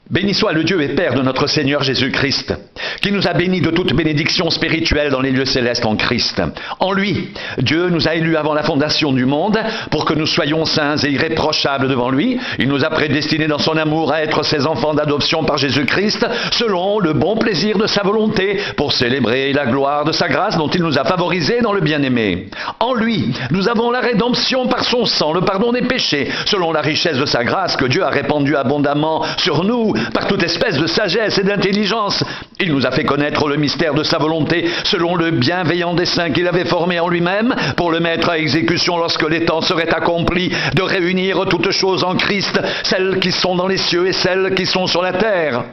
Béni soit le Dieu et Père de notre Seigneur Jésus-Christ, qui nous a bénis de toute bénédiction spirituelle dans les lieux célestes en Christ. En lui, Dieu nous a élus avant la fondation du monde pour que nous soyons saints et irréprochables devant lui. Il nous a prédestinés dans son amour à être ses enfants d'adoption par Jésus-Christ, selon le bon plaisir de sa volonté, pour célébrer la gloire de sa grâce dont il nous a favorisés dans le bien-aimé. En lui, nous avons la rédemption par son sang, le pardon des péchés, selon la richesse de sa grâce que Dieu a répandue abondamment sur nous, par toute espèce de sagesse et d'intelligence. Il nous a fait connaître le mystère de sa volonté, selon le bienveillant dessein qu'il avait formé en lui-même, pour le mettre à exécution lorsque les temps seraient accomplis, de réunir toutes choses en Christ, celles qui sont dans les cieux et celles qui sont sur la terre.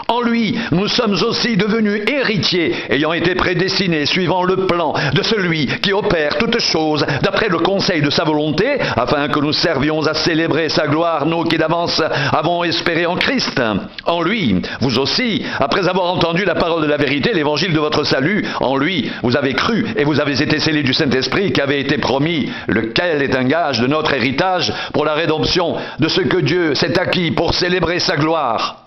En lui, nous sommes aussi devenus héritiers, ayant été prédestinés suivant le plan de celui qui opère toutes choses d'après le conseil de sa volonté, afin que nous servions à célébrer sa gloire, nous qui d'avance avons espéré en Christ. En lui, vous aussi, après avoir entendu la parole de la vérité, l'évangile de votre salut, en lui, vous avez cru et vous avez été scellés du Saint-Esprit qui avait été promis, lequel est un gage de notre héritage pour la rédemption de ce que Dieu s'est acquis pour célébrer sa gloire.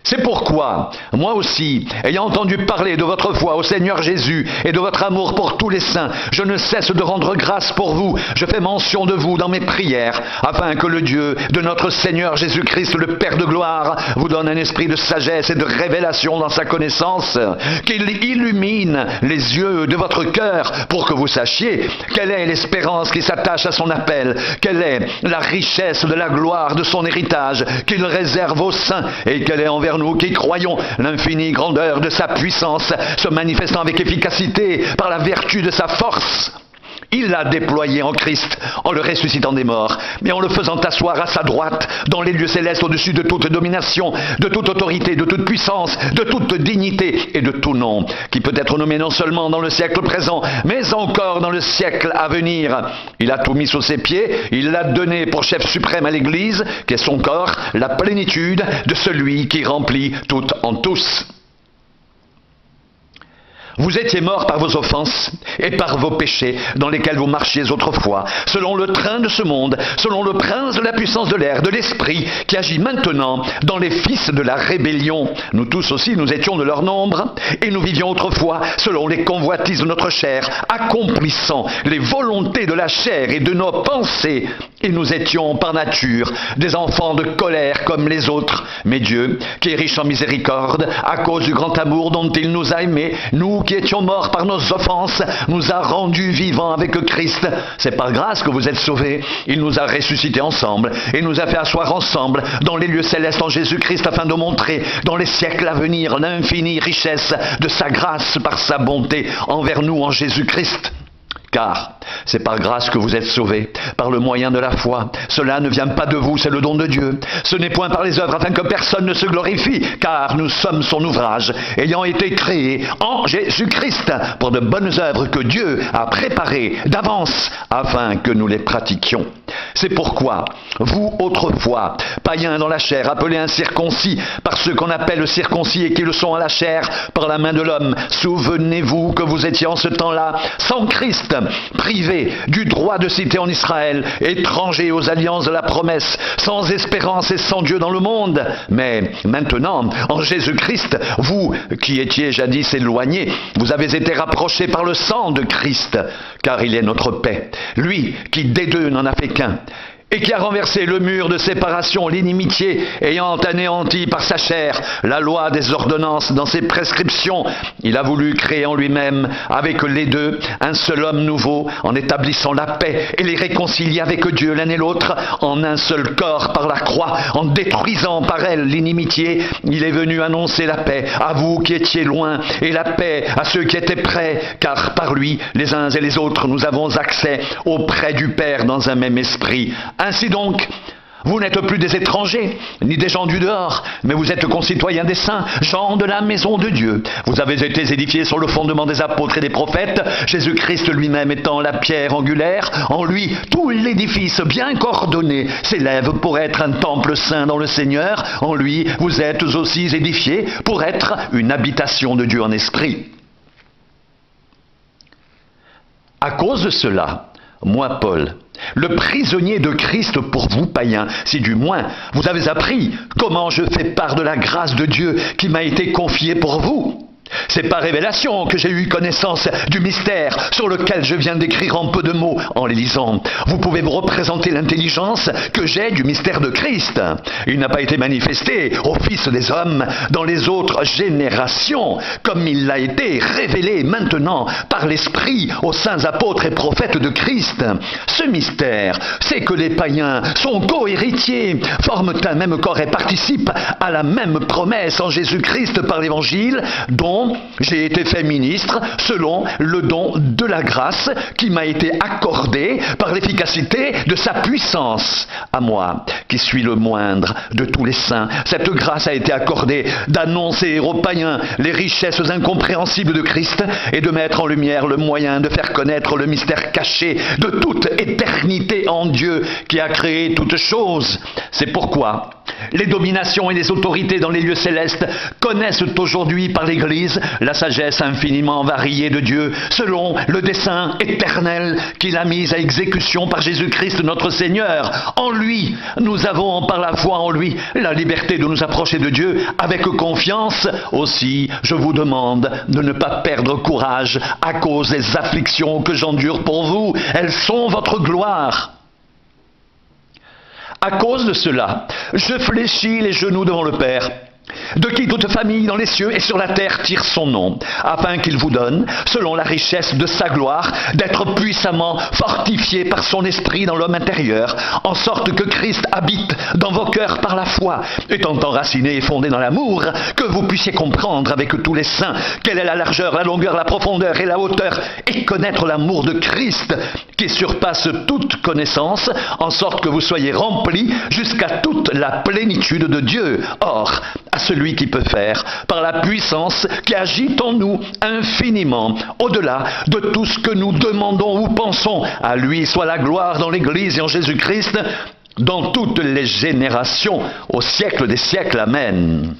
C'est pourquoi, moi aussi, ayant entendu parler de votre foi au Seigneur Jésus et de votre amour pour tous les saints, je ne cesse de rendre grâce pour vous. Je fais mention de vous dans mes prières, afin que le Dieu de notre Seigneur Jésus-Christ, le Père de gloire, vous donne un esprit de sagesse et de révélation dans sa connaissance, qu'il illumine les yeux de votre cœur pour que vous sachiez quelle est l'espérance qui s'attache à son appel, quelle est la richesse de la gloire de son héritage qu'il réserve aux saints et quelle est envers nous qui croyons l'infinie grandeur de sa puissance, se manifestant avec efficacité par la vertu de sa force. Il l'a déployé en Christ, en le ressuscitant des morts, mais en le faisant asseoir à sa droite, dans les lieux célestes au-dessus de toute domination, de toute autorité, de toute puissance, de toute dignité et de tout nom, qui peut être nommé non seulement dans le siècle présent, mais encore dans le siècle à venir. Il a tout mis sous ses pieds, il l'a donné pour chef suprême à l'Église, qui est son corps, la plénitude de celui qui remplit tout en tous. Vous étiez morts par vos offenses et par vos péchés dans lesquels vous marchiez autrefois, selon le train de ce monde, selon le prince de la puissance de l'air, de l'esprit, qui agit maintenant dans les fils de la rébellion. Nous tous aussi, nous étions de leur nombre, et nous vivions autrefois selon les convoitises de notre chair, accomplissant les volontés de la chair et de nos pensées. Et nous étions par nature des enfants de colère comme les autres. Mais Dieu, qui est riche en miséricorde, à cause du grand amour dont il nous a aimés, nous qui étions morts par nos offenses, nous a rendus vivants avec Christ. C'est par grâce que vous êtes sauvés. Il nous a ressuscités ensemble et nous a fait asseoir ensemble dans les lieux célestes en Jésus-Christ, afin de montrer dans les siècles à venir l'infinie richesse de sa grâce par sa bonté envers nous en Jésus-Christ. Car c'est par grâce que vous êtes sauvés, par le moyen de la foi. Cela ne vient pas de vous, c'est le don de Dieu. Ce n'est point par les œuvres, afin que personne ne se glorifie, car nous sommes son ouvrage, ayant été créés en Jésus-Christ pour de bonnes œuvres que Dieu a préparées d'avance, afin que nous les pratiquions. C'est pourquoi, vous autrefois, païens dans la chair, appelés incirconcis par ceux qu'on appelle circoncis et qui le sont à la chair par la main de l'homme, souvenez-vous que vous étiez en ce temps-là sans Christ, privés du droit de cité en Israël, étrangers aux alliances de la promesse, sans espérance et sans Dieu dans le monde. Mais maintenant, en Jésus-Christ, vous qui étiez jadis éloignés, vous avez été rapprochés par le sang de Christ, car il est notre paix. Lui qui des deux n'en a fait qu'un, et qui a renversé le mur de séparation, l'inimitié, ayant anéanti par sa chair la loi des ordonnances dans ses prescriptions. Il a voulu créer en lui-même, avec les deux, un seul homme nouveau, en établissant la paix et les réconcilier avec Dieu l'un et l'autre, en un seul corps par la croix, en détruisant par elle l'inimitié. Il est venu annoncer la paix à vous qui étiez loin, et la paix à ceux qui étaient près, car par lui, les uns et les autres, nous avons accès auprès du Père dans un même esprit. Ainsi donc, vous n'êtes plus des étrangers, ni des gens du dehors, mais vous êtes concitoyens des saints, gens de la maison de Dieu. Vous avez été édifiés sur le fondement des apôtres et des prophètes, Jésus-Christ lui-même étant la pierre angulaire. En lui, tout l'édifice bien coordonné s'élève pour être un temple saint dans le Seigneur. En lui, vous êtes aussi édifiés pour être une habitation de Dieu en esprit. À cause de cela, moi, Paul, le prisonnier de Christ pour vous, païens, si du moins vous avez appris comment je fais part de la grâce de Dieu qui m'a été confiée pour vous. C'est par révélation que j'ai eu connaissance du mystère sur lequel je viens d'écrire en peu de mots en les lisant. Vous pouvez vous représenter l'intelligence que j'ai du mystère de Christ. Il n'a pas été manifesté aux fils des hommes dans les autres générations, comme il l'a été révélé maintenant par l'Esprit aux saints apôtres et prophètes de Christ. Ce mystère, c'est que les païens sont co-héritiers, forment un même corps et participent à la même promesse en Jésus-Christ par l'Évangile, dont j'ai été fait ministre selon le don de la grâce qui m'a été accordé par l'efficacité de sa puissance. À moi, qui suis le moindre de tous les saints, cette grâce a été accordée d'annoncer aux païens les richesses incompréhensibles de Christ et de mettre en lumière le moyen de faire connaître le mystère caché de toute éternité en Dieu qui a créé toutes choses. C'est pourquoi les dominations et les autorités dans les lieux célestes connaissent aujourd'hui par l'Église la sagesse infiniment variée de Dieu, selon le dessein éternel qu'il a mis à exécution par Jésus-Christ notre Seigneur. En lui, nous avons par la foi en lui la liberté de nous approcher de Dieu avec confiance. Aussi, je vous demande de ne pas perdre courage à cause des afflictions que j'endure pour vous. Elles sont votre gloire. À cause de cela, je fléchis les genoux devant le Père, de qui toute famille dans les cieux et sur la terre tire son nom, afin qu'il vous donne, selon la richesse de sa gloire, d'être puissamment fortifié par son esprit dans l'homme intérieur, en sorte que Christ habite dans vos cœurs par la foi, étant enraciné et fondé dans l'amour, que vous puissiez comprendre avec tous les saints quelle est la largeur, la longueur, la profondeur et la hauteur, et connaître l'amour de Christ, qui surpasse toute connaissance, en sorte que vous soyez remplis jusqu'à toute la plénitude de Dieu. Or, à celui qui peut faire, par la puissance qui agit en nous infiniment, au-delà de tout ce que nous demandons ou pensons, à lui soit la gloire dans l'Église et en Jésus-Christ, dans toutes les générations, au siècle des siècles. Amen.